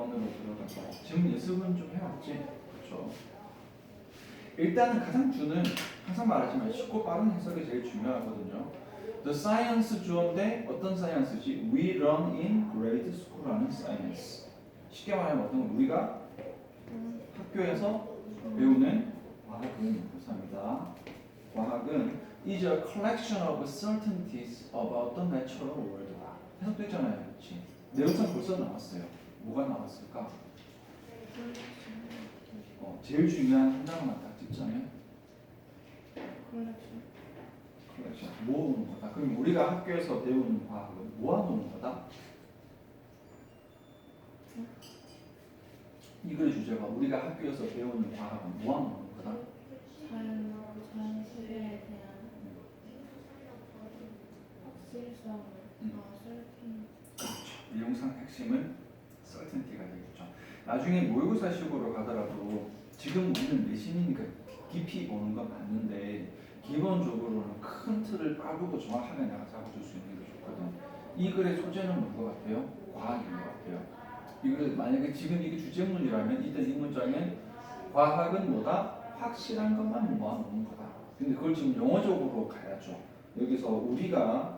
원으로 들어가서 지금 예습은 좀 해왔지? 그렇죠? 일단은 가장 주는 항상 말하지만 쉽고 빠른 해석이 제일 중요하거든요. The science 주어인데 어떤 science지? We learn in grade school라는 science. 쉽게 말하면 어떤 우리가 학교에서 배우는 과학은 감사합니다. 과학은 is a collection of certainties about the natural world. 해석됐잖아요, 그렇지? 내용상 벌써 나왔어요. 뭐가 나왔을까? 제일 중요한 한 단어만 딱 찍자면 컬렉션. 모으는 거다. 그럼 우리가 학교에서 배우는 과학은 모아놓은 거다. 이 글의 주제가 우리가 학교에서 배우는 과학은 모아놓은 거다. 자연 세계에 대한 확실성을 그렇죠. 내용상 핵심은 certainty가 되겠죠. 나중에 모의고사식으로 가더라도 지금 우리는 내신이니까 깊이 보는 건 맞는데 기본적으로는 큰 틀을 빠르고 정확하게 내가 잡아줄 수 있는 게 좋거든. 이 글의 소재는 뭔 것 같아요? 과학인 것 같아요. 이걸 만약에 지금 이게 주제문이라면 이때 이 문장은 과학은 뭐다? 확실한 것만 모아놓은 거다. 근데 그걸 지금 영어적으로 가야죠. 여기서 우리가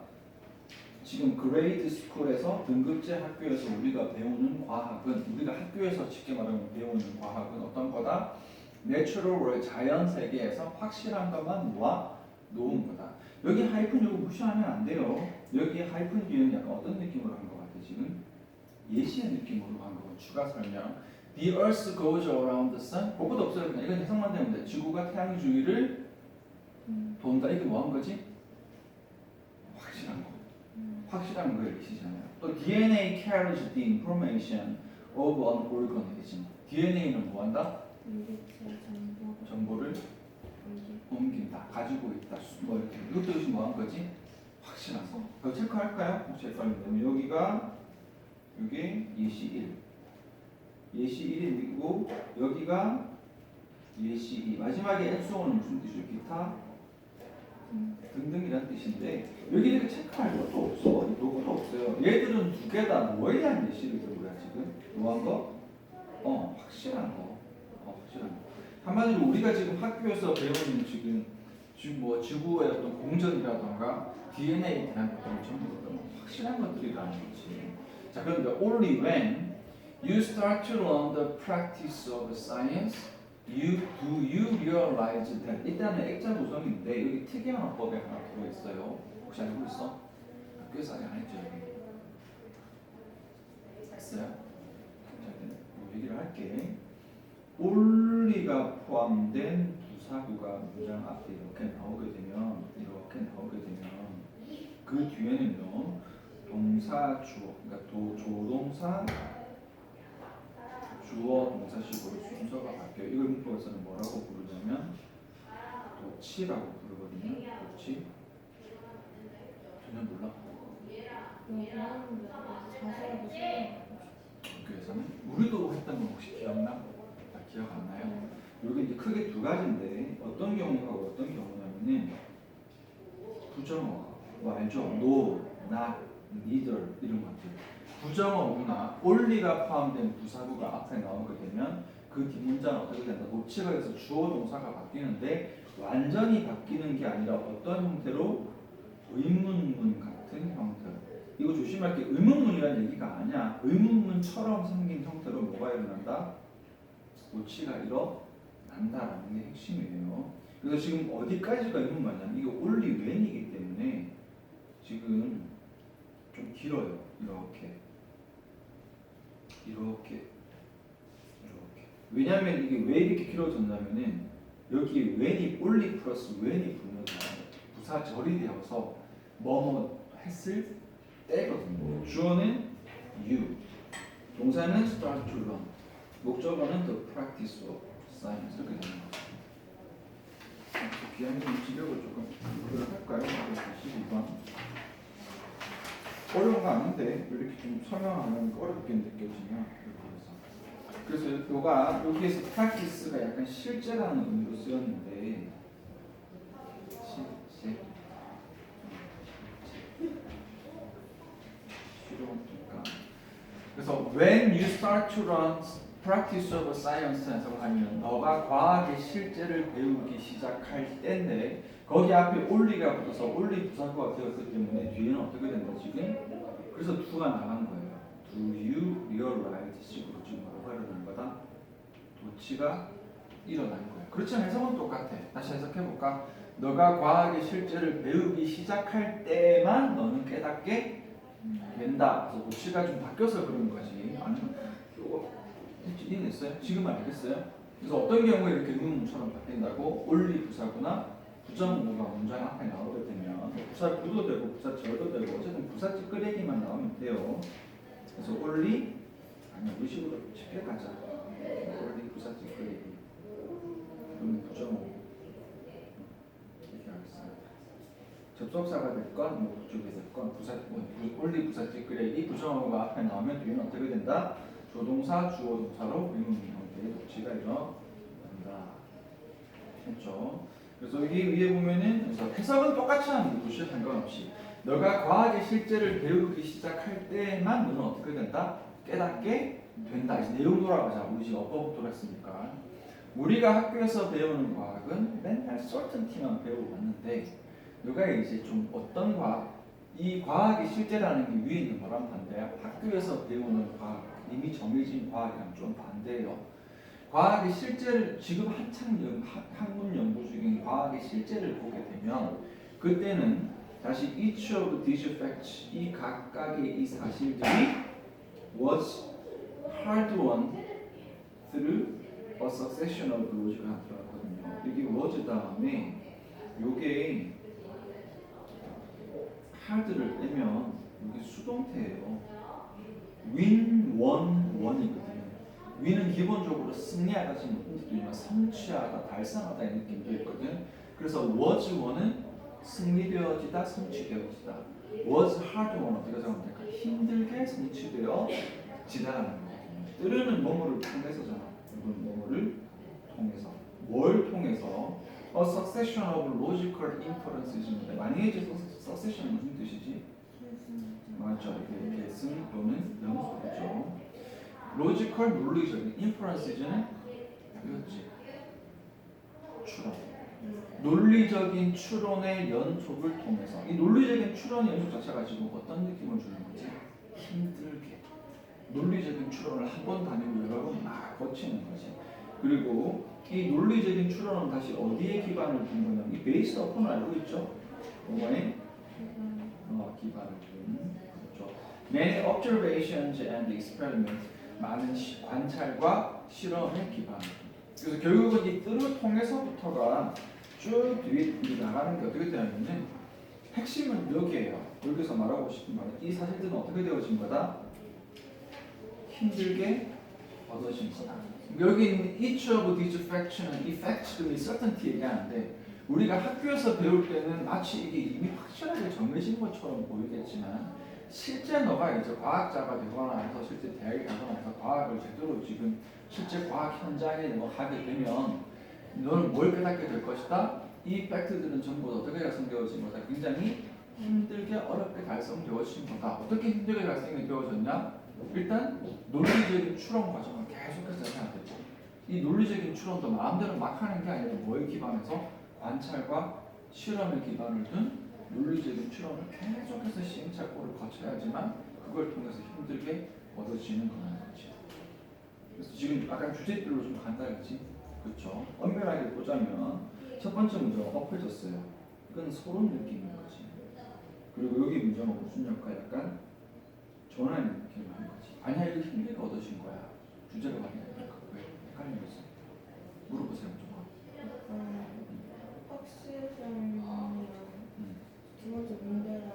지금 그레이드 스쿨에서 등급제 학교에서 우리가 배우는 과학은 우리가 학교에서 쉽게 말하면 배우는 과학은 어떤 거다? 내추럴 월드 자연 세계에서 확실한 것만 모아 놓은 거다. 여기 하이픈 이거 무시하면 안 돼요. 여기 하이픈 뒤에는 약간 어떤 느낌으로 한 것 같아 지금? 예시의 느낌으로 한 거고 추가 설명. The Earth goes around the sun. 그것도 없어요. 그냥 이건 해석만 되면 돼. 지구가 태양 주위를 돈다. 이게 뭐 한 거지? 확실한 거. 확실한 걸 얘기시잖아요. 또 DNA carries the information of an organism. DNA는 뭐 한다? 정보를 옮긴다. 가지고 있다. 뭐 이렇게. 이것도 역시 뭐 한 거지? 확실한 거. 그거 체크할까요? 혹시 헷갈리면 여기가 이게 예시 1. 예시 1이고 여기가 예시 2. 마지막에 앤소는 무슨 뜻이죠? 기타 등등이라는 뜻인데 여기 이렇게 체크할 것도 없어. 요것도 없어요. 얘들은 두 개 다 뭐에 대한 예시를 들은 거야 지금? 뭐한 거? 확실한 거. 확실한 거. 한마디로 우리가 지금 학교에서 배우는 지금 뭐 지구의 어떤 공전이라던가 DNA에 대한 것들은 전부 확실한 것들이라는 거지. 자, 그런데 only when you start to learn the practice of science, you realize that 일단은 액자 구성인데 여기 특이한 어법이 하나 들어있어요. 혹시 알고 있어? 학교에서 아직 안 했죠? 했어요? 자, 얘기를 할게. only가 포함된 부사구가 문장 앞에 이렇게 나오게 되면 그 뒤에는요 동사 주어, 그러니까 조동사 주어 동사식으로 순서가 바뀌어요. 이걸 문법에서는 뭐라고 부르냐면 도치라고 부르거든요. 도치. 전혀 몰라? 학교에서는 우리도 했던 거 혹시 기억나? 기억 안 나요? 여기 이제 크게 두 가지인데 어떤 경우하고 어떤 경우냐면은 부정어 뭐 알죠? No, not, neither 이런 것들. 부정어구나 only가 포함된 부사구가 앞에 나오게 되면 그 뒷문장은 어떻게 된다? 노치가 돼서 주어 동사가 바뀌는데 완전히 바뀌는 게 아니라 어떤 형태로 의문문 같은 형태. 이거 조심할 게 의문문이라는 얘기가 아니야. 의문문처럼 생긴 형태로 뭐가 일어난다? 노치가 일어난다라는 게 핵심이에요. 그래서 지금 어디까지가 의문문이냐면 이게 only when이기 때문에 지금 좀 길어요. 이렇게. 왜냐하면 이게 왜 이렇게 길어졌냐면은 여기 when이 only 플러스 when이 붙는 부사절이 되어서 뭐뭐 했을 때거든요. 주어는 you, 동사는 start to learn, 목적어는 the practice of science 이렇게 되는 거죠. 기한님 지력을 조금 할까요? 12번. 어려운 거 아닌데 이렇게 좀 설명하면 어렵게 느껴지면 그래서 요가 여기에서 practice가 약간 실제라는 의미로 쓰였는데 실용니까 그래서 when you start to run practice of science 해석을 하면 너가 과학의 실제를 배우기 시작할 때인데 거기 앞에 only가 붙어서 only 부사구가 되었기 때문에 뒤에는 어떻게 된다 지금? 그래서 do가 나간 거예요. Do you realize 식으로 지금 뭐가 일어나는 거다? 도치가 일어난 거예요. 그렇지만 해석은 똑같아. 다시 해석해볼까? 너가 과학의 실제를 배우기 시작할 때만 너는 깨닫게 된다. 그래서 도치가 좀 바뀌어서 그런 거지. 아니면 이해됐어요? 지금 알겠어요? 그래서 어떤 경우에 이렇게 의문문처럼 바뀐다고? only 부사구나 부정어가 문장 앞에 나오게 되면 부사 구도 되고 부사 절도 되고 어쨌든 부사 찌끄레기만 나오면 돼요. 그래서 only 아니 우리 식으로 쉽게 가자. only 부사 찌끄레기 그러면 부정어 이렇게 하겠어요. 접속사가 됐건 뭐 그쪽이 됐건 부사 only 부사 찌끄레기 부정어가 앞에 나오면 뒤에는 어떻게 된다? 조동사 주어 동사로 의문문 형태의 도치가 일어난다. 했죠. 그래서 여기 위에 보면은 그래서 해석은 똑같이 하는 것이 상관없이 너가 과학의 실제를 배우기 시작할 때만 너는 어떻게 된다? 깨닫게 된다. 이제 내용 돌아가자. 우리 지금 어법부터 했으니까 우리가 학교에서 배우는 과학은 맨날 certainty만 배워왔는데 너가 이제 좀 어떤 과학 이 과학의 실제라는 게 위에 있는 거랑 반대야. 학교에서 배우는 과학 이미 정해진 과학이랑 좀 반대예요. 과학의 실제를 지금 한창 학문 연구 중인 과학의 실제를 보게 되면 그때는 다시 each of these facts 이 각각의 이 사실들이 was hard won through a succession of laws가 들어갔거든요. 여기 was 다음에 요게 hard를 빼면 이게 수동태예요. win, won, won이거든요. win은 기본적으로 승리하다 지금 뜻이지만 성취하다, 달성하다 이 느낌도 있거든. 그래서 was won은 승리되어지다, 성취되어지다. was hard won 어떻게 적으면 될까? 힘들게 성취되어지다라는 거거든요. 뜨르는 뭐뭐를 통해서잖아. 이건 뭐뭐를 통해서. 뭘 통해서? A succession of logical inferences인데 만약에 이제 succession은 무슨 뜻이지? 맞죠. 이게 계승 또는 연속이죠. 로지컬 논리적인 inference는 이거지. 추론. 논리적인 추론의 연속을 통해서 이 논리적인 추론의 연속 자체가 지금 어떤 느낌을 주는 거지? 힘들게. 논리적인 추론을 한 번 다니고 여러 번 막 거치는 거지. 그리고 이 논리적인 추론은 다시 어디에 기반을 둔 거냐면 이 베이스 어폰을 알고 있죠? 뭐에? 기반을 둔 그렇죠. Many observations and experiments 많은 관찰과 실험의 기반을 둔. 그래서 결국은 이 뜰을 통해서부터가 쭉 뒤에 나가는 게 어떻게 되냐면은 핵심은 여기에요. 여기서 말하고 싶은 말은 이 사실들은 어떻게 되어진 거다? 힘들게 얻어진 거다. 여기 있는 each of these facts는 이 facts들이 certainty 얘기하는데 우리가 학교에서 배울 때는 마치 이게 이미 확실하게 정해진 것처럼 보이겠지만 실제 너가 이제 과학자가 되거나 해서 실제 대학에 가거나 해서 과학을 제대로 지금 실제 과학 현장에 가게 되면 너는 뭘 깨닫게 될 것이다. 이 팩트들은 전부 어떻게 달성되어진 거다. 굉장히 힘들게 어렵게 달성되어진 거다. 어떻게 힘들게 달성되어졌냐? 일단 논리적인 추론 과정을 계속해서 해야 되고 이 논리적인 추론도 마음대로 막 하는 게 아니라 뭐에 기반해서 관찰과 실험에 기반을 둔 논리적인 추론을 계속해서 시행착오를 거쳐야지만 그걸 통해서 힘들게 얻어지는 거라는 거지. 그래서 지금 약간 주제별로 좀 간단하지, 그렇죠? 엄밀하게 보자면 첫 번째 문제가 엎혀졌어요. 이건 소론 느낌인 거지. 그리고 여기 문제가 무슨 역할? 약간 전환의 느낌을 하는 거지. 아니야 이거 힘들게 얻어진 거야. 주제가 맞냐니까 왜 헷갈리는 거지? 물어보세요 좀. 확실성이랑 두 번째 문제랑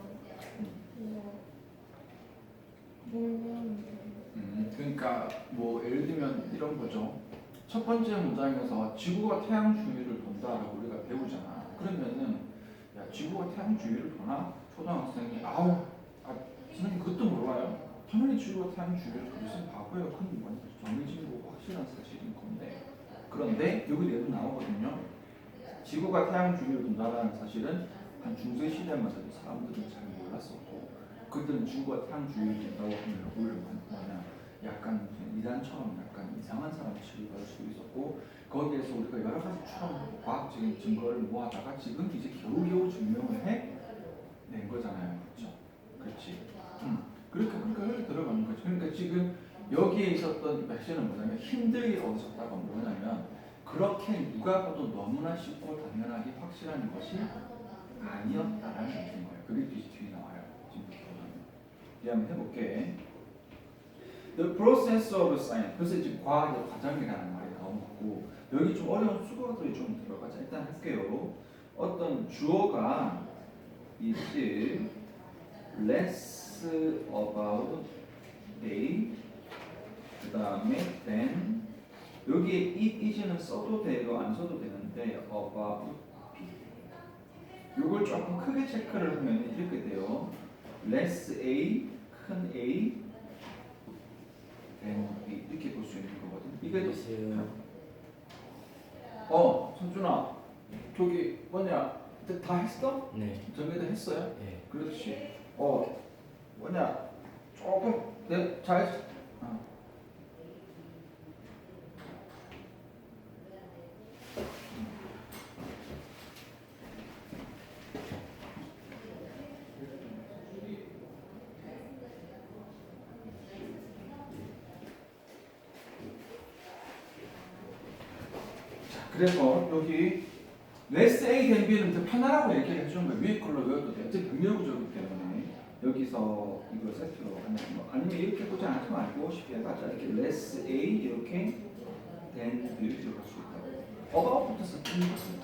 그러니까 뭐 예를 들면 이런 거죠. 첫 번째 문장에서 지구가 태양 주위를 돈다라고 우리가 배우잖아. 그러면은 야 지구가 태양 주위를 도나? 초등학생이 선생님 그것도 몰라요? 당연히 지구가 태양 주위를 돌지. 바보예요. 그건 뭐 정해진 거고 확실한 사실인 건데. 그런데 여기 내도 나오거든요. 지구가 태양 주위를 돈다라는 사실은 한 중세 시대만 해도 사람들은 잘 몰랐었고 그들은 주가 태양주의를 된다고 하면 오히려 뭐냐 약간 무슨 이단처럼 약간 이상한 사람 취급할 수도 있었고 거기에서 우리가 여러 가지 추론 과학적인 증거를 모아다가 지금 이제 겨우겨우 증명을 해낸 거잖아요. 그렇죠? 그렇지. 그렇게 들어가는 거죠. 그러니까 지금 여기에 있었던 백신은 뭐냐면 힘들게 얻으셨다가 뭐냐면 그렇게 누가 봐도 너무나 쉽고 당연하게 확실한 것이 아니었다라는 얘기인 거예요. 그게 뒤에 나와요. 지금 이제 한번 해볼게. The process of science. 그래서 이제 과학의 과정이라는 말이 나온 거고 여기 좀 어려운 수거들이 좀 들어가자. 일단 할게요. 어떤 주어가 is less about A 그 다음에 then 여기에 it is는 써도 돼요 안 써도 되는데 about B 요걸 조금 크게 체크를 하면 이렇게 돼요. less A 큰 A then B 이렇게 볼 수 있는 거거든. 이게 선준아 저기 뭐냐 다 했어? 네. 정리도 했어요? 네. 그렇지. 뭐냐 조금 잘 그래서 여기 less A than B는 더 편하라고 얘기를 해주는 거예요. 위에 걸로 외워도 돼. 어차피 병렬구조이기 때문에 여기서 이거 세트로 하는 거 아니면 이렇게 보지 않지 말고 쉽게 해봤자 이렇게 less A 이렇게 than B 이렇게 할 수 있다고. about 붙어서 틀린 것은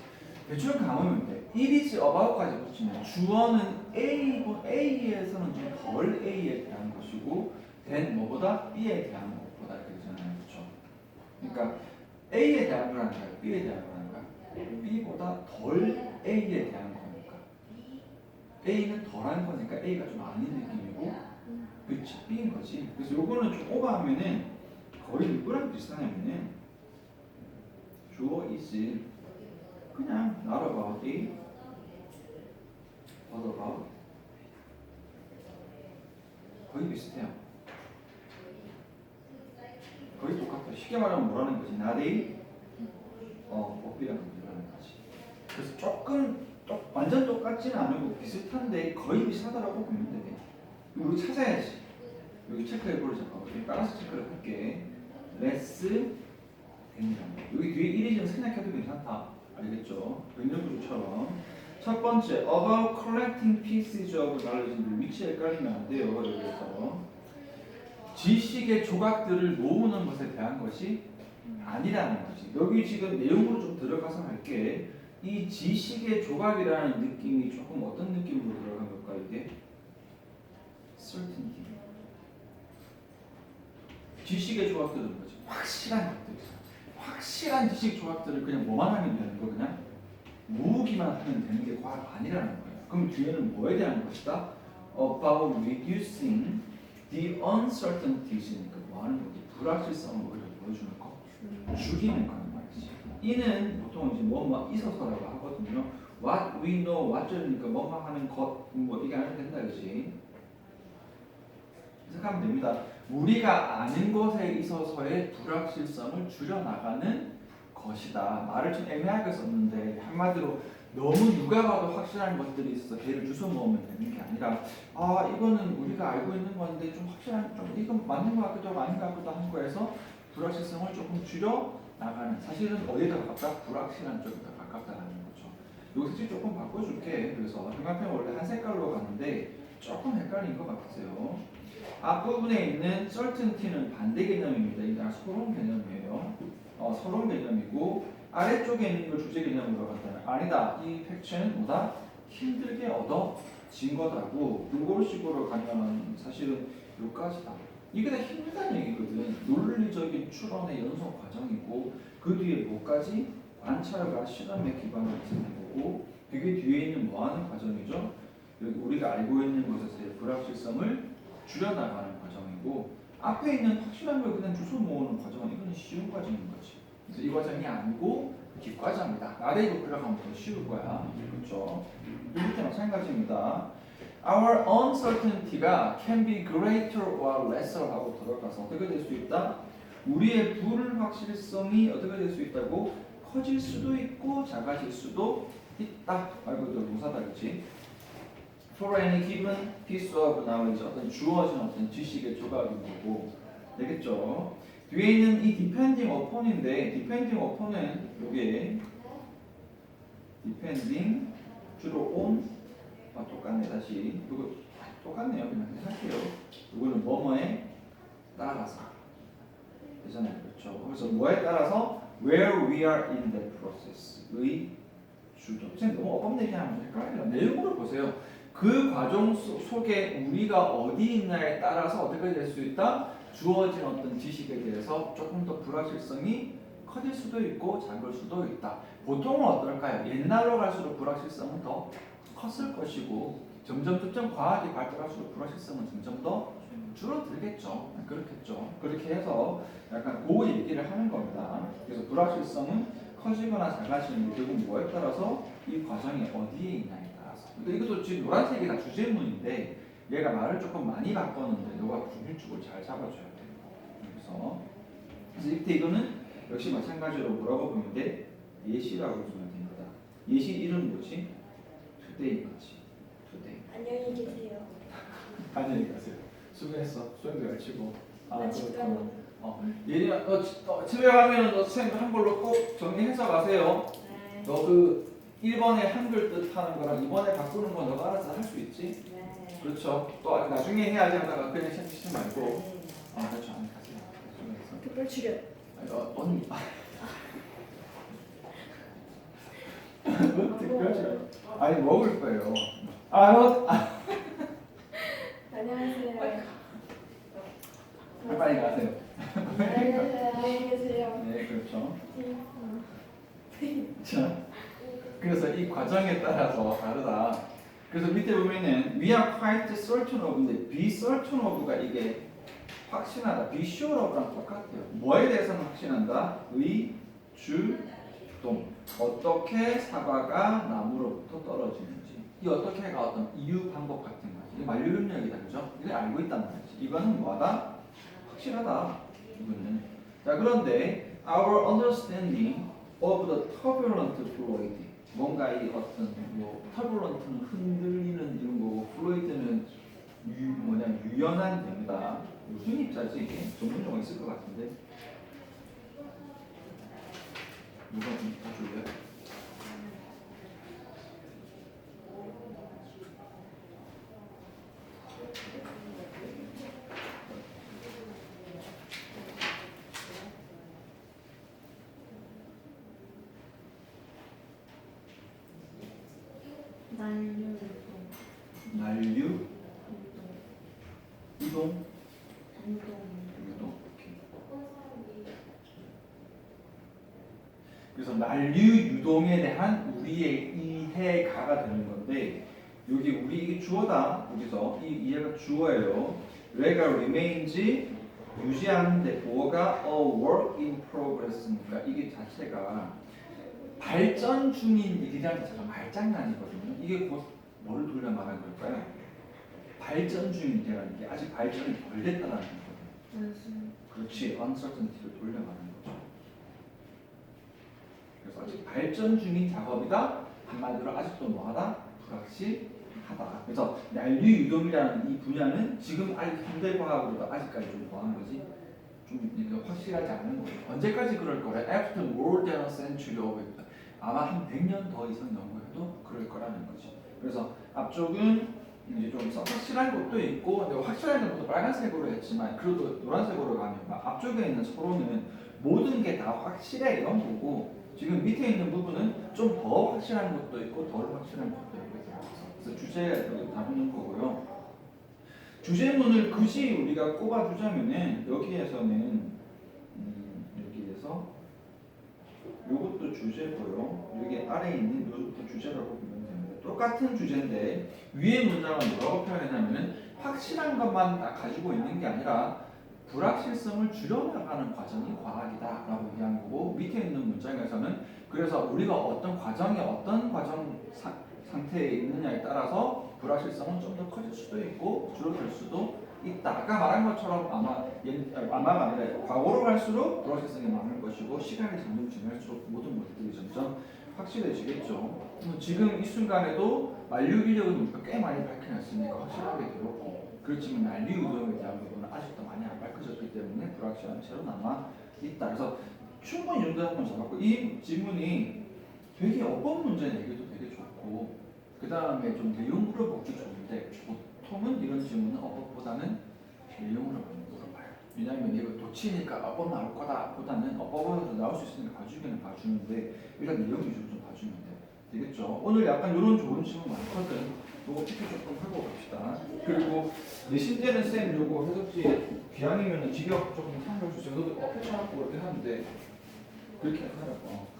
대충 감으면 돼. it is about까지 붙이면 주어는 A에서는 좀 덜 A에 대한 것이고 than 뭐보다 B에 대한 것보다 이렇게 되잖아요. 그렇죠? 그러니까 A에 대한 거라는 거야, B에 대한 거라는 거야. B보다 덜 A에 대한 거니까. A는 덜한 거니까 A가 좀 아닌 느낌이고, 그렇지 B인 거지. 그래서 요거는 좀 오버하면은 거의 누구랑 비슷하냐면은 주어 is 그냥 not about A, but about 거의 비슷해요. 거의 똑같아. 쉽게 말하면 뭐라는 거지? not A, B라는 거지. 그래서 조금 완전 똑같지는 않고 비슷한데 거의 비슷하다라고 보면 돼. 우리 찾아야지. 여기 체크해 보자. 여기 따라서 체크를 할게. less than이라는 거. 여기 뒤에 1이 좀 생략해도 괜찮다. 알겠죠? 병렬구조처럼. 첫 번째, about collecting pieces of knowledge인데 위치에 헷갈리면 안 돼요. 여기서 지식의 조각들을 모으는 것에 대한 것이 아니라는 거지. 여기 지금 내용으로 좀 들어가서 할게. 이 지식의 조각이라는 느낌이 조금 어떤 느낌으로 들어간 걸까 이게? certainty. 지식의 조각들은 뭐지? 확실한 것들. 확실한 지식 조각들을 그냥 뭐만 하면 되는 거 그냥 모으기만 하면 되는 게 과학 아니라는 거예요. 그럼 뒤에는 뭐에 대한 것이다? About reducing the uncertainties니까 뭐 하는 거지? 불확실성을 오히려 보여주는 거, 죽이는 거는 말이지. 이는 보통 이제 뭐뭐 있어서라고 하거든요. What we know, what저니까 뭐뭐 하는 것, 뭐 이게 아니면 된다 그지? 생각하면 됩니다. 우리가 아는 것에 있어서의 불확실성을 줄여나가는 것이다. 말을 좀 애매하게 썼는데 한마디로 너무 누가 봐도 확실한 것들이 있어서 걔를 주워 먹으면 되는 게 아니라 이거는 우리가 알고 있는 건데 좀 확실한 좀 이건 맞는 것 같기도 하고 아닌 것 같기도 한 거에서 불확실성을 조금 줄여나가는 사실은 어디에 더 가깝다? 불확실한 쪽에 더 가깝다는 거죠. 여기서 조금 바꿔줄게. 그래서 형광펜 원래 한 색깔로 가는데 조금 헷갈린 것 같으세요. 앞부분에 있는 certainty는 반대 개념입니다. 이게 서론 개념이에요. 서론 개념이고 아래쪽에 있는 걸 주제 개념으로 간다면 아니다. 이 팩트는 뭐다? 힘들게 얻어진 거다고 이걸 식으로 가면 사실은 여기까지다. 이게 다 힘들다는 얘기거든. 논리적인 추론의 연속 과정이고 그 뒤에 뭐까지? 관찰과 실험에 기반을 두는 거고 그게 뒤에 있는 뭐하는 과정이죠? 여기 우리가 알고 있는 것에서의 불확실성을 줄여나가는 과정이고 앞에 있는 확실한 걸 그냥 주워 모으는 과정은 이건 쉬운 과정인 거지. 그래서 이 과정이 아니고 뒷과정이다. 나대고 들어가면 더 쉬울 거야. 그렇죠? 이렇게 마찬가지입니다. Our uncertainty가 can be greater or lesser 하고 들어가서 어떻게 될 수 있다? 우리의 불확실성이 어떻게 될 수 있다고? 커질 수도 있고 작아질 수도 있다. 알고 있다. 동사다, 그렇지? For any given piece of knowledge, 어떤 주어진 어떤 지식의 조각인 거고, 되겠죠? 뒤에 있는 이 depending upon인데, depending upon은 요게 depending 주로 on 똑같네. 다시 이거 똑같네요. 그냥 할게요. 이거는 뭐뭐에 따라서 되잖아요. 그렇죠? 그래서 뭐에 따라서 where we are in the process의 주도. 선생님 너무 어법내기 하면 헷갈려요. 내용으로 보세요. 그 과정 속에 우리가 어디 있냐에 따라서 어떻게 될 수 있다? 주어진 어떤 지식에 대해서 조금 더 불확실성이 커질 수도 있고 작을 수도 있다. 보통은 어떨까요? 옛날로 갈수록 불확실성은 더 컸을 것이고 점점 과학이 발달할수록 불확실성은 점점 더 줄어들겠죠. 그렇겠죠. 그렇게 해서 약간 그 얘기를 하는 겁니다. 그래서 불확실성은 커지거나 작아지는 게 결국 뭐에 따라서 이 과정이 어디에 있냐에 따라서. 그러니까 이것도 지금 노란색이 다 주제문인데 얘가 말을 조금 많이 바꿨는데 너가 중심축을 잘 잡아줘야 돼요. 그래서 이때 이거는 역시 마찬가지로 뭐라고 보면 돼? 예시라고 보면 됩니다. 예시 이름 뭐지? 투데이 맞지? 투데이. 안녕히 계세요. 안녕히 가세요. 수고했어. 수행도 잘 치고. 나 집 가는. 예리야, 너 집에 가면 너 선생님 한글로 꼭 정리해서 가세요. 네. 너 그 1번에 한글 뜻 하는 거랑 2번에 바꾸는 거 너가 알아서 할 수 있지? 네. 그렇죠. 또 나중에 해야지 하다가 그냥 시키지 말고. 네. 그렇죠. 안녕히 가세요. 수고했어. 특별 출연. 언니. 특별히 아니 먹을 거예요. 안녕하세요. 빨리 가세요. 안녕히 계세요. 네, 그렇죠. 자, 그래서 이 과정에 따라서 다르다. 그래서 밑에 보면은 we are quite certain of인데 be certain of가 이게 확신하다, be sure of랑 똑같아요. 뭐에 대해서는 확신한다? 의, 주, 동. 어떻게 사과가 나무로부터 떨어지는지. 이 어떻게가 어떤 이유 방법 같은 거지. 이게 만류능력이다, 그죠? 이걸 알고 있단 말이지. 이거는 뭐하다? 확실하다. 이거는. 자, 그런데 our understanding of the turbulent fluid. 뭔가 이 어떤 뭐 turbulent는 흔들리는 이런 거고 fluid는 유연한 됩니다. 무슨 입자지 이게? 전문용어 있을 것 같은데. 누가 좀 봐줄래요? 난류, 이동, 유동. 오케이. 그래서 난류 유동에 대한 우리의 이해가가 되는 건데 여기 우리 이게 주어다. 여기서 이 이해가 주어예요. 레가 remains 유지하는데 보어가 a work in progress니까 이게 자체가 발전 중인 일이라는 자체가 말장난이거든요. 이게 곧 뭐를 돌려 말하는 걸까요? 발전 중인 일이라는 게 아직 발전이 덜 됐다는 거거든요. 그렇지, uncertainty를 돌려 말하는 거죠. 그래서 아직 발전 중인 작업이다. 한마디로 아직도 뭐하다? 불확실하다. 그래서 난류 유동이라는 이 분야는 지금 아직 현대과학으로도 아직까지 좀 뭐하는 거지? 좀 확실하지 않은 거예요. 언제까지 그럴 거래? After more than a century of it. 아마 한 100년 더 이상 연구해도 그럴 거라는 거지. 그래서 앞쪽은 이제 좀 확실한 것도 있고, 근데 확실한 것도 빨간색으로 했지만 그래도 노란색으로 가면 앞쪽에 있는 서로는 모든 게 다 확실해 이런 거고, 지금 밑에 있는 부분은 좀 더 확실한 것도 있고 덜 확실한 것도 있고 그래서 주제를 다루는 거고요. 주제문을 굳이 우리가 꼽아주자면은 여기에서는 여기에서 요것도 주제고요. 여기 아래에 있는 요것도 주제라고 보면 됩니다. 똑같은 주제인데 위의 문장은 뭐라고 표현하냐면은 확실한 것만 가지고 있는 게 아니라 불확실성을 줄여나가는 과정이 과학이다라고 얘기한 거고, 밑에 있는 문장에서는 그래서 우리가 어떤 과정에 어떤 상태에 있느냐에 따라서 불확실성은 좀 더 커질 수도 있고 줄어들 수도 있다. 아까 말한 것처럼 아마가 아니라 과거로 갈수록 불확실성이 많을 것이고 시간이 점점 지날수록 모든 것들이 점점 확실해지겠죠. 지금 이 순간에도 만류 인력은 우리가 꽤 많이 밝혀놨으니까 확실하게 되었고, 그렇지만 난리 우정에 대한 부분은 아직도 많이 안 밝혀졌기 때문에 불확실한 채로 남아 있다. 그래서 충분히 정도 한번 잡았고, 이 지문이 되게 어법 문제 내기도 되게 좋고, 그 다음에 좀 내용으로 보기 좋은데, 보통은 이런 질문은 어법보다는 내용으로 많이 물어봐요. 왜냐하면 이거 도치니까 어법 나올 거다 보다는 어법으로도 나올 수 있으니까 봐주기는 봐주는데, 일단 내용 위주로 좀 봐주면 되겠죠. 오늘 약간 이런 좋은 질문 많거든. 요거 피크 조금 하고 갑시다. 그리고 내신 때는 쌤 요거 해석지 기왕이면 기억 조금 참고해 주세요. 너도 패쳐갖고 이렇게 하는데 그렇게 하라고.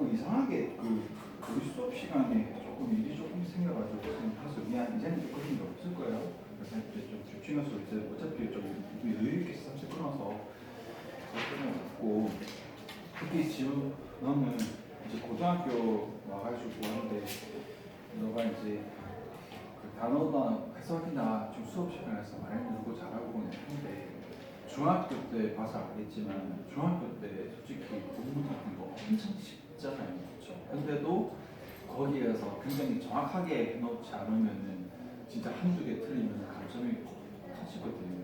조금 이상하게 우리 수업 시간에 조금 일이 조금 생겨가지고 그래서 미안 이제는 좀 그런 게 없을 거예요. 그래서 이제 좀 집중해서 이제 어차피 좀 여유 있게 삼십 끊어서 끊어갖고 특히 지금 너는 이제 고등학교 와가지고 하는데 너가 이제 그 단어나 해석이나 좀 수업 시간에서 많이 늘고 잘하고 했는데 중학교 때 봐서 알겠지만 중학교 때 솔직히 공부 같은 거 엄청 쉽잖아요, 그렇죠? 근데도 거기에서 굉장히 정확하게 해놓지 않으면은 진짜 한두 개 틀리면 감점이 터지거든요.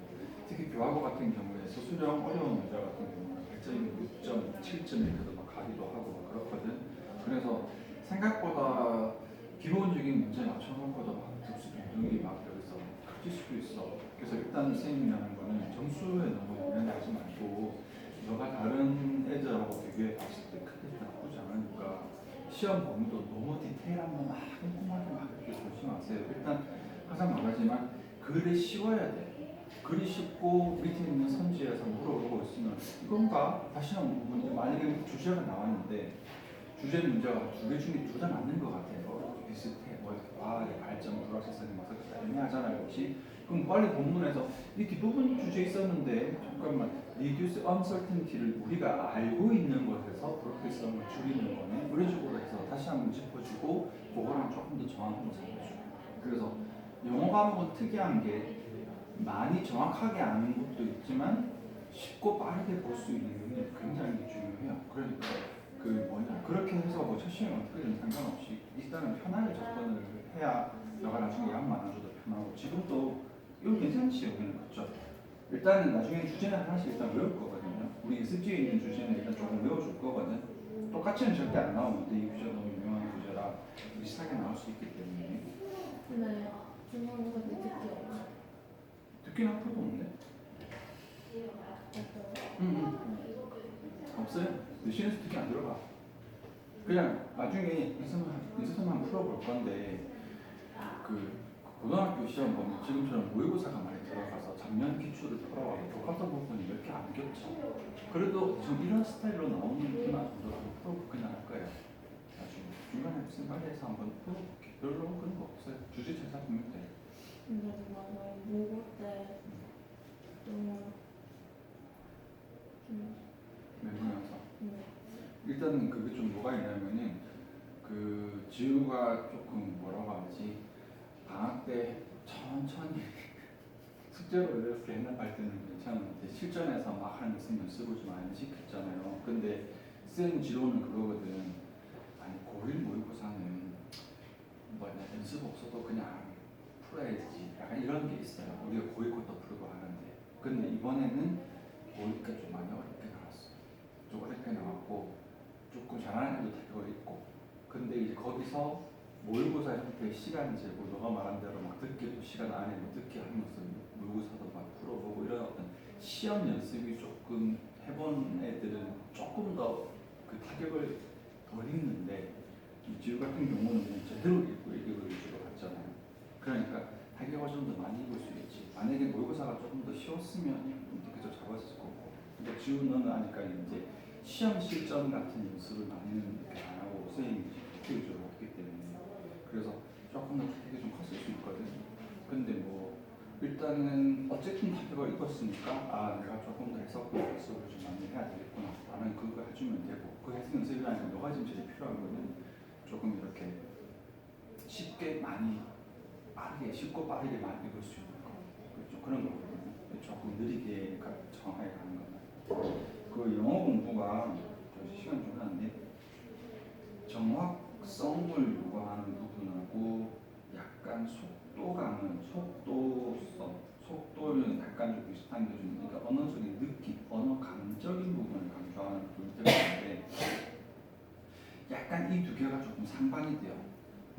특히 교과서 같은 경우에 수수령 어려운 문제 같은 경우는 100점이 6점, 7점 이렇게도 막 가기도 하고 막 그렇거든. 그래서 생각보다 기본적인 문제 맞춰놓고도 막 점수 변동이 막 여기서 커질 수도 있어. 그래서 일단 선생님이라는 거는 점수에 너무 연연하지 말고 너가 다른 애들하고 비교해 봤을 때 크게 나쁘지 않으니까 시험 범위도 너무 디테일한 거막 꼼꼼하게 막 이렇게 보지 마세요. 일단 항상 말하지만 글이 쉬워야 돼. 글이 쉽고 밑에 있는 선지에서 물어보고 있으면 이건가? 다시 한번 문제 만약에 주제가 나왔는데 주제 문제가 두 개 중에 둘 다 맞는 것 같아요. 비슷해. 뭐 과학의 발전, 불확실성이 맞서 애매하잖아요, 혹시? 그럼 빨리 본문에서 이 뒷부분 주제 있었는데 잠깐만 reduce uncertainty를 우리가 알고 있는 것에서 불확실성을 줄이는 거네. 이런 식으로 해서 다시 한번 짚어주고 그거랑 조금 더 정확하게 잡아주고. 그래서 영어 과목은 특이한 게 많이 정확하게 아는 것도 있지만 쉽고 빠르게 볼 수 있는 능력이 굉장히 중요해요. 그러니까 그렇게 해서 뭐 첫 시간에 어떻게든 상관없이 일단은 편하게 접근을 해야 너가 나중에 약 많아져도 편하고 지금도 이거 괜찮지 여기는 그렇죠? 일단은 나중에 주제는 하나씩 일단 외울 거거든요. 우리 습지에 있는 주제는 일단 조금 외워줄 거거든. 똑같이는 절대 안 나오는데 이 주제 너무 유명한 주제라 비슷하게 나올 수 있기 때문에. 네. 중간고사 때 듣기 없나? 듣기는 앞으로도 없는데? 없어요? 시에서 특히 안 들어가. 그냥 나중에 인수서만 풀어볼 건데 그 고등학교 시험 보면 지금처럼 모의고사가 많이 들어가서 작년 기출을 풀어와서 교과서 부분이 몇 개 안 겹쳐. 그래도 좀 이런 스타일로 나오는 문화 정도라도 풀어볼 그냥 할 거예요. 나중에 중간에 무슨 말해서 한번 풀어볼게. 별로 그런 거 없어요. 주제 찾아보면 돼. 근데 맞아요. 모고 때 너무 맹구면서 일단은 그게 좀 뭐가 있냐면은 그 지우가 조금 뭐라고 하지 방학 때 천천히 숙제로 이렇게 해나갈 때는 괜찮은데 실전에서 막 하는 있으면 쓰고 좀 안 시켰잖아요. 근데 쌤 지도는 그거거든. 아니 고1 모의고사는 뭐냐 연습 없어도 그냥 풀어야지. 약간 이런 게 있어요. 우리가 고2 것도 풀고 하는데 근데 이번에는 고2가 좀 많이 어렵게 나왔어. 좀 어렵게 나왔고 조금 잘하는 애도 되게 어렵고 근데 이제 거기서 모의고사 형태의 시간 제고 너가 말한 대로 막 듣기도 시간 안에 뭐 듣기 하면서 모의고사도 막 풀어보고 이런 어떤 시험 연습이 조금 해본 애들은 조금 더 그 타격을 덜 입는데 이 지우 같은 경우는 그냥 제대로 읽고 읽을 위주로 갔잖아요. 그러니까 타격을 좀 더 많이 입을 수 있지. 만약에 모의고사가 조금 더 쉬웠으면 되게 더 잡았을 거고 근데 지우는 하니까 이제 시험 실전 같은 연습을 많이는 이렇게 안 하고 선생님이 특기 위주로 했기 때문에 그래서 조금 더 타격이 좀 컸을 수 있거든. 근데 뭐 일단은 어쨌든 타격을 입었으니까 아 내가 조금 더 해석과 연습을 좀 많이 해야 되겠구나 나는 그거 해주면 되고 그 해석 연습이라는 건 너가 지금 제일 필요한 거는 조금 이렇게 쉽게 많이 빠르게 쉽고 빠르게 많이 읽을 수 있는 거 그렇죠? 그런 거거든요. 조금 느리게 정확하게 가는 거는 그 영어 공부가 시간 좀 났네. 정확성을 요구하는 부분하고 약간 속도감은 속도는 약간 좀 비슷한 게 좀 그러니까 언어적인 느낌, 언어 감적인 부분을 강조하는 부분들이 있는데 약간 이 두 개가 조금 상반이 돼요.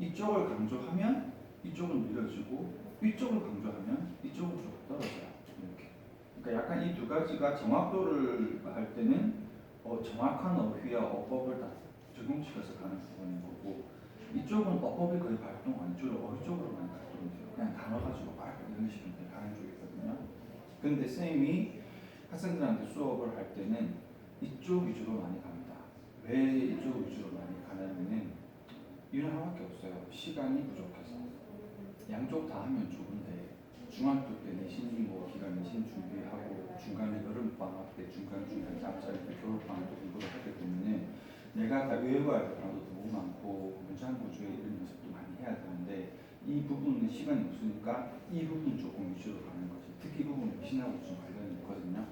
이쪽을 강조하면 이쪽은 밀어주고 이쪽을 강조하면 이쪽은 조금 떨어져요. 이렇게. 그러니까 약간 이 두 가지가 정확도를 할 때는 정확한 어휘와 어법을 다 적용시켜서 가는 부분인 거고 이쪽은 어법이 거의 발동 안 해줘요. 어휘 쪽으로 많이 발동이 돼요. 그냥 단어 가지고 막 이런 식으로 가는 쪽이거든요. 근데 쌤이 학생들한테 수업을 할 때는 이쪽 위주로 많이 갑니다. 왜 이쪽 위주로 많이 이유는 하나밖에 없어요. 시간이 부족해서. 양쪽 다 하면 좋은데 중학교 때 내신 뭐 기간 내신 준비하고 중간에 여름 방학 때 중간 잠자리 때 겨울 방학 때 공부를 하기 때문에 내가 다 외워야 될 단어도 너무 많고 문장 구조에 이런 연습도 많이 해야 되는데 이 부분은 시간이 없으니까 이 부분 조금 위주로 가는 거지. 특히 이 부분은 미신하고 좀 관련이 있거든요.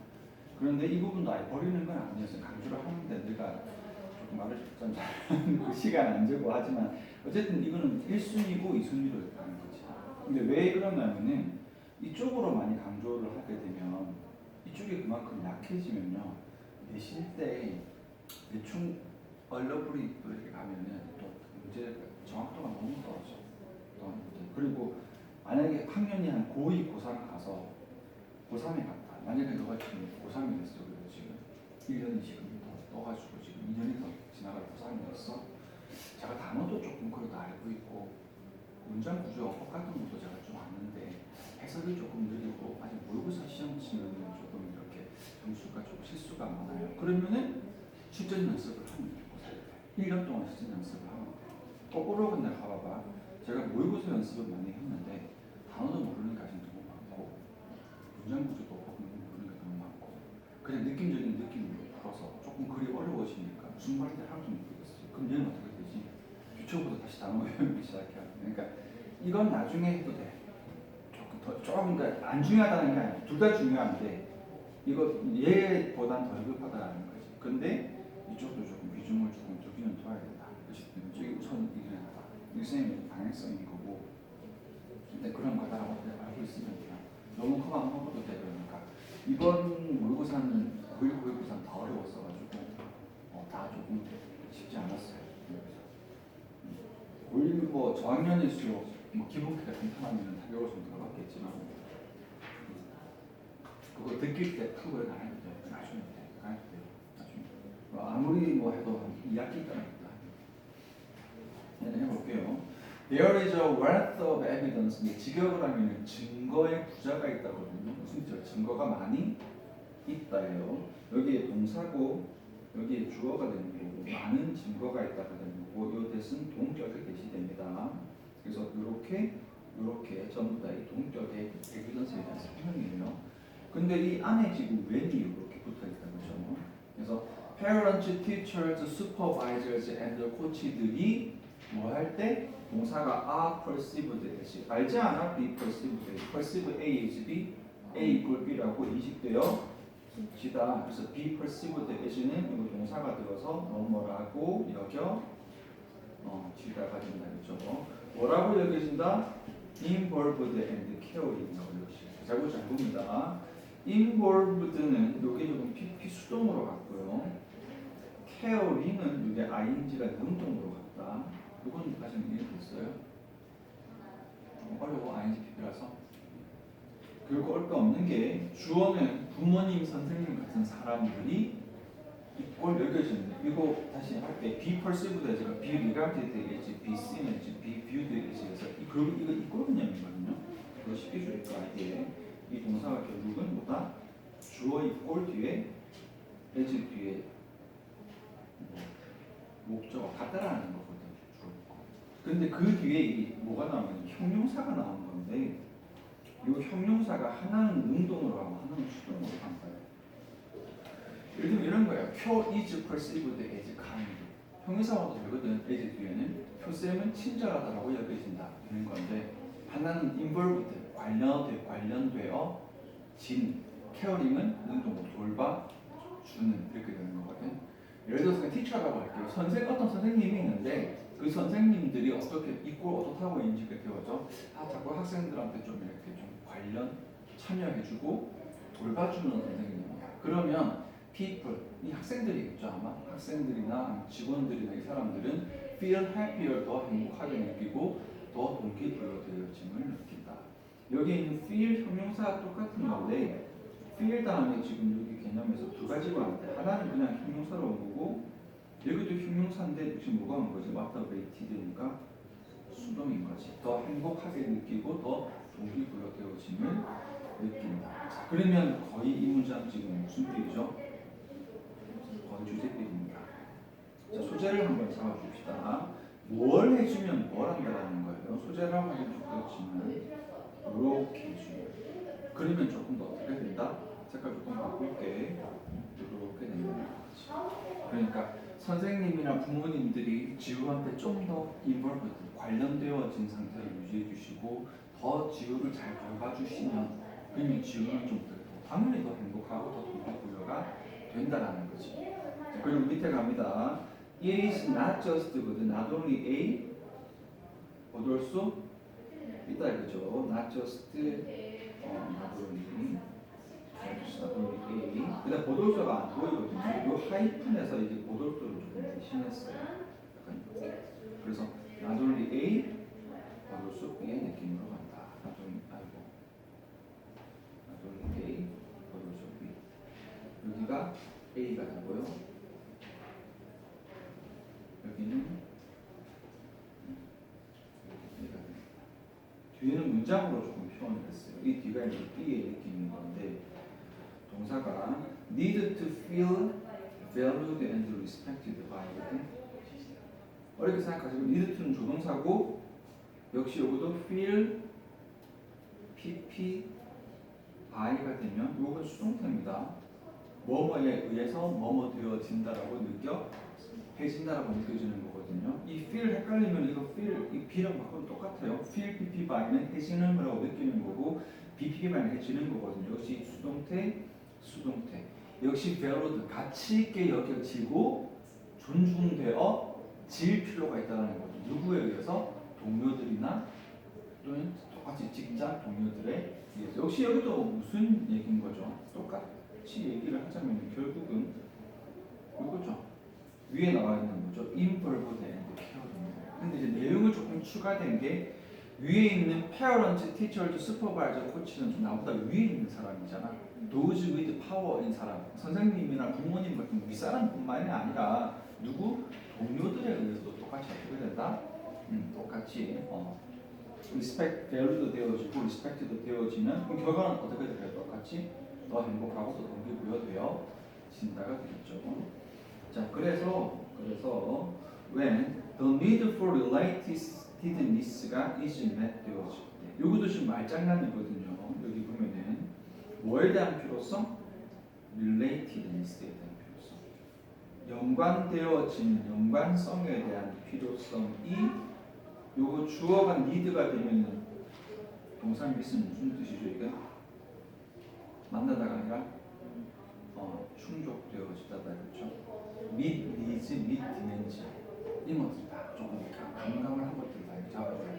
그런데 이 부분도 아예 버리는 건 아니어서 강조를 하는데 내가 조금 말을 좀 잘하는 그 시간 안 재고 하지만 어쨌든 이거는 1순위고 2순위로 가는 거지. 근데 왜 그러냐면은 이쪽으로 많이 강조를 하게 되면 이쪽이 그만큼 약해지면요. 내실 때 대충 얼러브리 이렇게 가면은 또 문제 정확도가 너무 떨어져. 그리고 만약에 학년이 한 고2, 고3 가서 고3에 갔다. 만약에 너가 지금 고3이 됐어. 그래서 지금 1년이 지금 더 떠가지고 지금 2년이 더 지나갈 고3이 됐어. 제가 단어도 조금 그래도 알고 있고 문장 구조 어법 같은 것도 제가 좀 아는데 해석이 조금 느리고 아직 모의고사 시험 치면은 조금 이렇게 점수가 좀 실수가 많아요. 그러면은 실전 연습을 하면 돼요. 1년 동안 실전 연습을 하면 돼요. 거꾸로 근데 가봐봐. 제가 모의고사 연습을 많이 했는데 단어도 모르는 게 아직 너무 많고 문장 구조도 어법도 모르는 게 너무 많고 그냥 느낌적인 느낌으로 풀어서 조금 글이 어려워지니까 무슨 말인지 하나도 못 모르겠어요. 그럼 얘는 어떻게 되지? 기초부터 다시 단어 외우기 시작해야 돼. 그러니까 이건 나중에 해도 돼. 조금 그러니까 안 중요하다는 게 아니야. 둘 다 중요한데 이거 얘보단 더 급하다는 거지. 근데 이쪽도 조금 비중을 조금 두기는 둬야 된다. 이쪽이 우선 이겨야 된다. 이 선생님의 방향성인 거고. 근데 그런 거다라고 알고 있으면 돼요. 너무 커 안 먹어도 돼. 그러니까 이번 모의고사는 고일고사는 더 어려웠어가지고 다 조금 쉽지 않았어요. 고일 뭐 저학년일수록 뭐 기본기가 탄탄하면 타격을 좀 들어갔겠지만 그거 느낄 때 크고 안 해도 돼. 나중에 안 해도 돼. 나중에 아무리 뭐 해도 한 2학기 때문이다. 네, 해볼게요. There is a wealth of evidence. 직역을 하면 증거의 부자가 있다거든요. 무슨 뜻이야? 증거가 많이 있다예요. 여기에 동사고 여기에 주어가 되는 거고 많은 증거가 있다가 되는 거고 이 뜻은 동격에 대시됩니다. 그래서 이렇게 전부 다 이 동격의 에비던스에 대한 설명이에요. 근데 이 안에 지금 when이 이렇게 붙어 있다는 거죠. 그래서 parents, teachers, supervisors, and coach들이 뭐 할 때 동사가 are perceived as 알지 않아? be perceived as perceive A is B, A equal B라고 인식되어 지다. 그래서 be perceived as는 이거 동사가 들어서 뭐라고 여겨 지다가 된다 그랬죠. 뭐라고 여겨진다? involved and caring이라고 여겨집니다. 잘 봅니다. involved는 여기 조금 PP 수동으로 갔고요. caring은 이게 ing가 능동으로 갔다. 이건 아직 이해됐어요? 어려워 ing PP라서. 그리고 어릴 거 없는 게 주어는 부모님, 선생님 같은 사람들이 이꼴 여겨지는데 이거 다시 할게. be perceived as가 be regarded as, be seen as, be viewed as에서 이거 이꼴 개념이거든요. 그거 쉽게 주니까 이게 이 동사가 결국은 뭐다? 주어 이꼴 뒤에 as 뒤에 목적어 같다라는 거거든. 주어. 근데 그 뒤에 이 뭐가 나오면 형용사가 나오는 건데 이 형용사가 하나는 능동으로 하고 하나는 수동으로 한 거예요. 예를 들면 이런 거예요. 표 is perceived as kind. 형용사와도 되거든. as 뒤에는 표쌤은 친절하다라고 여겨진다 이런 건데 하나는 involved 관련되어 진 caring은 능동으로 돌봐주는 이렇게 되는 거거든. 예를 들어서 그냥 teacher라고 할게요. 어떤 선생님이 있는데 그 선생님들이 어떻게 어떻다고 인식이 되어져? 자꾸 학생들한테 좀 이렇게 좀 관련 참여해주고 돌봐주는 선생님이야. 그러면 people 이 학생들이겠죠 아마 학생들이나 직원들이나 이 사람들은 feel happier 더 행복하게 느끼고 더 동기부여되어짐을 느낀다. 여기 있는 feel 형용사가 똑같은 건데 feel 다음에 지금 여기 개념에서 두 가지가 왔는데 하나는 그냥 형용사로 온 거고 여기도 형용사인데 지금 뭐가 온 거지? motivated니까 수동인 거지. 더 행복하게 느끼고 더 동기부여되어짐을 느낀다. 그러면 거의 이 문장 지금 무슨 삐이죠? 거의 주제삐입니다. 자, 소재를 한번 잡아줍시다. 뭘 해주면 뭘 한다라는 거예요. 소재라고 하면 좀 그렇지만 이렇게 해주면 그러면 조금 더 어떻게 된다? 색깔 조금 바꿀게. 이렇게 된다는 거지. 그러니까 선생님이나 부모님들이 지우한테 좀 더 인볼브 관련되어진 상태를 유지해 주시고 더 지우를 잘 돌봐주시면 그러면 지우는 좀 더 당연히 더 행복하고 더 동기부여가 된다라는 거지. 자, 그리고 밑에 갑니다. It is not just거든. Not only A, 어떨 수 있다 이거죠. Not just, not only. A. 그다음 보돌수가 안 보이거든요. 이 하이픈에서 이제 보돌수를 조금 대신했어요. 약간 그래서 not only A, 보돌수 B의 느낌으로 간다. not only A, 보돌수 B. 여기가 A가 되고요. 여기는 B가 됩니다. 뒤에는 문장으로 조금 표현을 했어요. 이 뒤가 이제 B의 느낌인 건데 동사가 need to feel valued and respected by거든. 어렵게 생각하시고 need to는 조동사고 역시 이것도 feel pp by가 되면 이건 수동태입니다. 뭐뭐에 의해서 뭐뭐 되어진다라고 느껴해진다라고 느껴지는 거거든요. 이 feel 헷갈리면 이거 feel 이 b랑 바꾸면 똑같아요. feel pp by는 해지는 거라고 느끼는 거고 bpp by는 해지는 거거든요. 역시 수동태 역시 valued 가치 있게 여겨지고 존중되어질 필요가 있다는 거죠. 누구에 의해서? 동료들이나 또는 똑같이 직장 동료들에 의해서. 역시 여기도 무슨 얘기인 거죠? 똑같이 얘기를 하자면 결국은 이거죠. 위에 나와 있는 거죠. involved and care입니다. 근데 이제 내용을 조금 추가된 게 위에 있는 parents, teachers, supervisor, 코치는 좀 나보다 위에 있는 사람이잖아. those with power인 사람, 선생님이나 부모님 같은 윗사람뿐만이 아니라 누구? 동료들에 의해서도 똑같이 어떻게 된다? 똑같이 respect, valued 되어지고 respected 되어지는 그럼 결과는 어떻게 될까요? 똑같이 더 행복하고 더 동기부여되어진다가 되겠죠. 자, 그래서 when the need for relatedness가 is met 되어질 때, 이것도 지금 말장난이거든요. 여기 보면은 뭐에 대한 필요성? relatedness에 대한 필요성. 연관되어지는 연관성에 대한 필요성이 요거 주어가 need가 되면은 동사 미스는 무슨 뜻이죠 이게? 만나다가 아니라 충족되어지다다 그렇죠? meet needs, meet demands 이런 것들 다 조금 감각을 한 것들 다 잡아야 돼.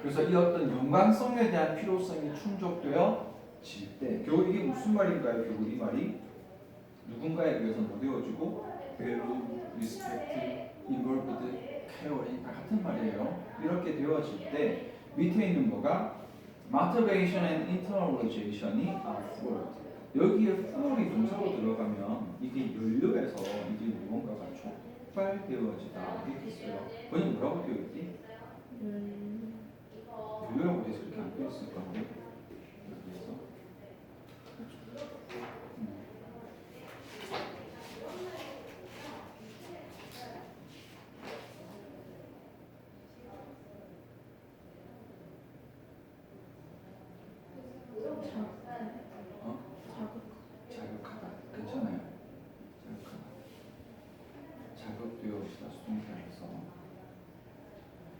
그래서 이 어떤 연관성에 대한 필요성이 충족되어질 때 결국 이게 무슨 말인가요? 결국 이 말이 누군가에 의해서 뭐 되어지고 value, respect, involved, caring 다 같은 말이에요. 이렇게 되어질 때 밑에 있는 거가 motivation and internalization이 forward. 여기에 for이 동사로 들어가면 이게 연료에서 이게 무언가가 촉발되어지다 이렇게 있어요. 번역 뭐라고 되어 있지? 연료라고 돼서 그렇게 안 되어 있을 건데 여기에서 자극하다 괜찮아요. 자극하다 자극되어지다 수동태에서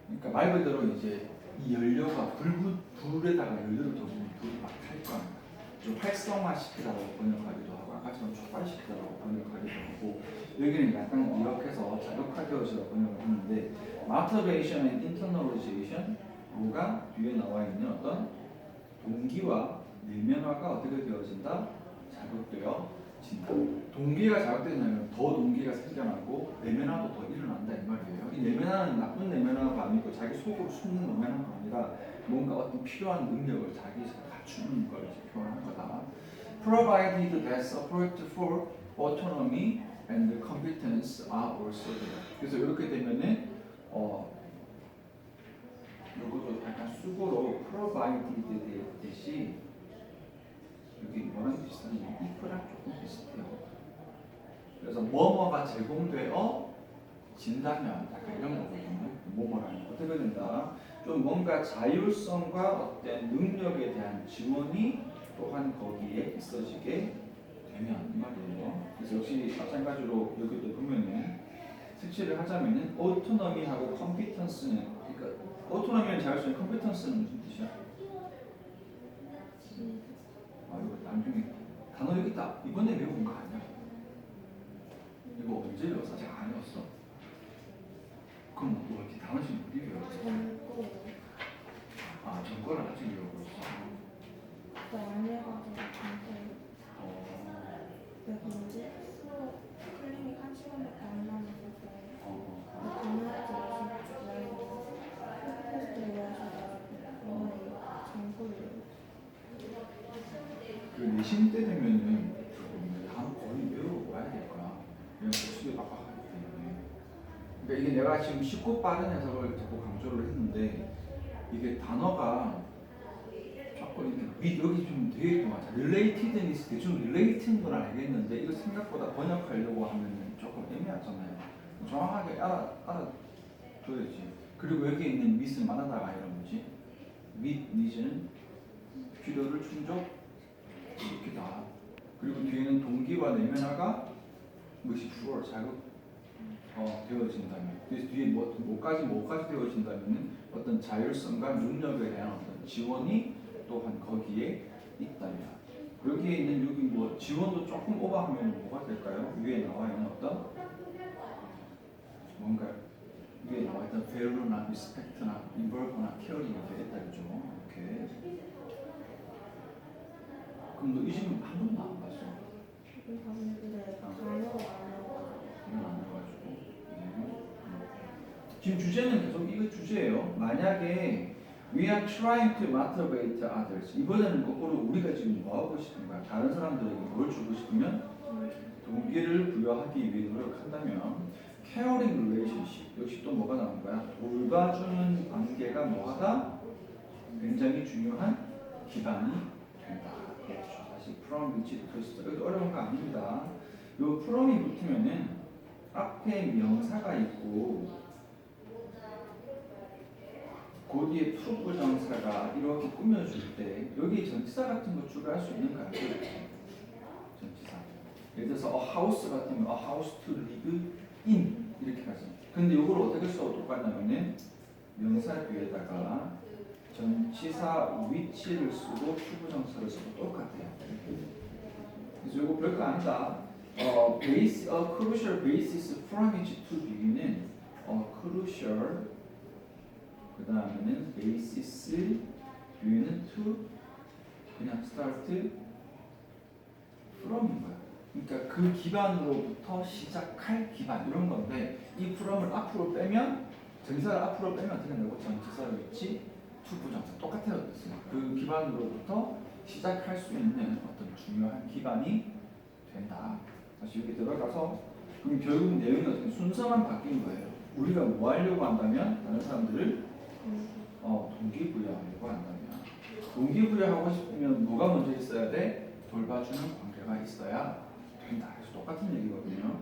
그러니까 말 그대로 이제 이 연료가 불에다가 연료를 더 주면 불이 막 탈 거 아니야. 좀 활성화시키다라고 번역하기도 하고 아까처럼 촉발시키다라고 번역하기도 하고 여기는 약간 이렇게 해서 자극화되어지다 번역을 했는데 motivation and internalization 뭐가 뒤에 나와 있는 어떤 동기와 내면화가 어떻게 되어진다? 자극되어진다. 동기가 자극되냐면 더 동기가 생겨나고 내면화도 더 일어난다 이 말이에요. 이 내면화는 나쁜 내면화가 아니고 자기 속으로 숨는 내면화가 아니라 뭔가 어떤 필요한 능력을 자기 갖추는 걸 표현한 거다. Provided that support for autonomy and competence are also there. 그래서 이렇게 되면은 이것도 약간 수고로 provided 되듯이 여기 뭐랑 비슷한 게 if랑 조금 비슷해요. 그래서 뭐뭐가 제공되어 진다면 약간 이런 거거든요. 뭐뭐라는 어떻게 된다. 좀 뭔가 자율성과 어떤 능력에 대한 지원이 또한 거기에 있어지게 되면 이 말이에요. 그래서 역시 마찬가지로 여기도 보면은 색칠을 하자면은 오토노미하고 컴피턴스는 그러니까 오토노미는 자율성, 컴피턴스는 무슨 뜻이야? 아 이거 나중에 단어 여기 있다. 이번에 외운 거 아니야? 이거 언제 외웠어? 아직 안 외웠어. 그럼 뭐 이렇게 단어씩 어디 외웠어? 전고 아 전거를 아직 외우고 있어. 안 해가지고 전고 어. 근데 뭐지? 수업 클리닉 1시간밖에 안 남았어서 어. 전화해서 열심히 테스트를 외워서 전고를 그 내신 때 되면은 단어 거의 외우고 와야 될 거야. 왜냐면 복수에 빡빡하기 때문에. 그러니까 이게 내가 지금 쉽고 빠른 해석을 자꾸 강조를 했는데 이게 단어가 조금 이렇게 여기 좀 되게 많아. relatedness 대충 relating 건 알겠는데 이거 생각보다 번역하려고 하면은 조금 애매하잖아요. 정확하게 알아둬야지. 그리고 여기 있는 mit은 만하다가 아니라 뭐지? meet needs는 필요를 충족시키다. 그리고 뒤에는 동기와 내면화가 무엇이 주어 자극 되어진다면, 그래서 뒤에 뭐까지 되어진다면은 어떤 자율성과 능력에 대한 어떤 지원이 또한 거기에 있다면, 여기에 있는 여기 뭐 지원도 조금 오버하면 뭐가 될까요? 위에 나와 있는 어떤 뭔가 위에 나와 있던 value나 respect나 involve나 caring이 되겠다 그죠? 이렇게. 그럼 너 이 질문 한 번도 안 봤어? 봤는데 단어가 안 해가지고 이건 안 해가지고. 네. 지금 주제는 계속 이거 주제예요. 만약에 we are trying to motivate others. 이번에는 거꾸로 우리가 지금 뭐 하고 싶은 거야? 다른 사람들에게 뭘 주고 싶으면 동기를 부여하기 위해 노력한다면 caring relationship 역시 또 뭐가 나온 거야? 돌봐주는 관계가 뭐하다? 굉장히 중요한 기반이 된다. 그렇죠. 다시 from which 붙어있어. 이것도 어려운 거 아닙니다. 요 from이 붙으면은 앞에 명사가 있고 그 뒤에 부정사가 이렇게 꾸며줄 때 여기 전치사 같은 거 추가할 수 있는가요? 전치사. 예를 들어서 a house 같으면 a house to live in 이렇게 하죠. 근데 이걸 어떻게 써도 똑같냐면은 명사 뒤에다가 전치사 which를 쓰고 추부정사를 써도 똑같아요. 그래서 이거 별거 아니다. a crucial basis from which to begin은 crucial 그 다음에는 basis 뒤에는 to 그냥 start from인 거야. 그러니까 그 기반으로부터 시작할 기반 이런 건데 이 from을 앞으로 빼면 전치사를 앞으로 빼면 어떻게 된다고? 전치사를 위치 to 부정사 똑같아요. 그 기반으로부터 시작할 수 있는 어떤 중요한 기반이 된다. 다시 여기 들어가서 그럼 결국 내용이 어떻게 순서만 바뀐 거예요. 우리가 뭐 하려고 한다면 다른 사람들을 동기부여하려고 한다면 동기부여하고 싶으면 뭐가 먼저 있어야 돼? 돌봐주는 관계가 있어야 된다. 그래서 똑같은 얘기거든요.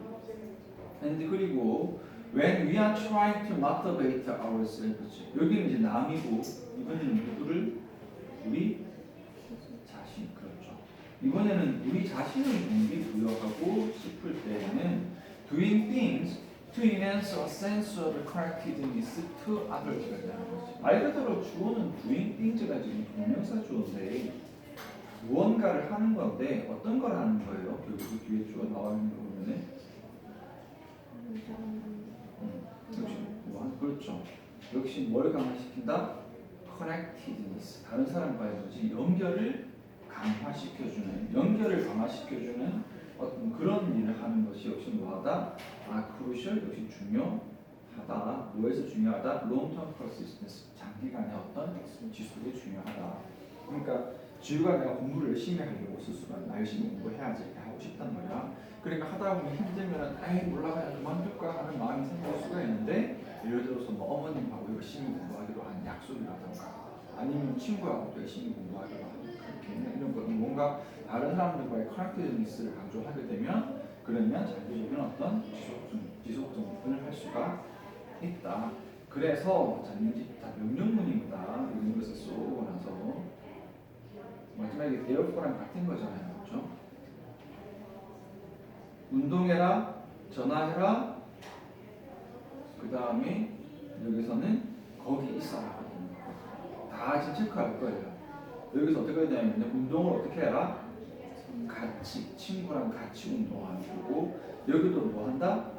근데 그리고 when we are trying to motivate ourselves 여기는 이제 남이고 이번에는 누구를? 우리 자신. 그렇죠. 이번에는 우리 자신을 동기부여하고 싶을 때에는 doing things to enhance a sense of connectedness to others가 되는 거지. 말 그대로 주어는 doing things가 지금 동명사 주어인데 무언가를 하는 건데 어떤 걸 하는 거예요? 결국 그 뒤에 주어 나와 있는 거 보면은 역시 뭐 그렇죠. 역시 뭘 강화시킨다? connectedness. 다른 사람과의 뭐지? 연결을 강화시켜주는 어떤 그런 일을 하는 것이 역시 뭐하다? crucial 역시 중요하다. 뭐에서 중요하다? long-term persistence 장기간의 어떤 지속이 중요하다. 그러니까 지우가 내가 공부를 열심히 하려고 스스로 나 열심히 공부해야지 이렇게 하고 싶단 말이야. 그러니까 하다 보면 힘들면 아이 몰라 그냥 그만둘까 하는 마음이 생길 수가 있는데 예를 들어서 뭐 어머님하고 열심히 공부하기로 한 약속이라던가 아니면 친구하고 열심히 공부하기로 하는 그렇게 이런 거 뭔가 다른 사람들과의 커넥티드니스를 강조하게 되면 그러면 장기적인 어떤 지속적인을 할 수가 있다. 그래서 자, 이제 다 명령문입니다. 이런 것을 쏘고 나서 마지막에 therefore랑 같은 거잖아요. 그렇죠? 운동해라, 전화해라, 그 다음에 여기서는 거기 있어라. 다 지금 체크할 거예요. 여기서 어떻게 해야 되냐면 운동을 어떻게 해라? 같이 친구랑 같이 운동하고 여기도 뭐 한다?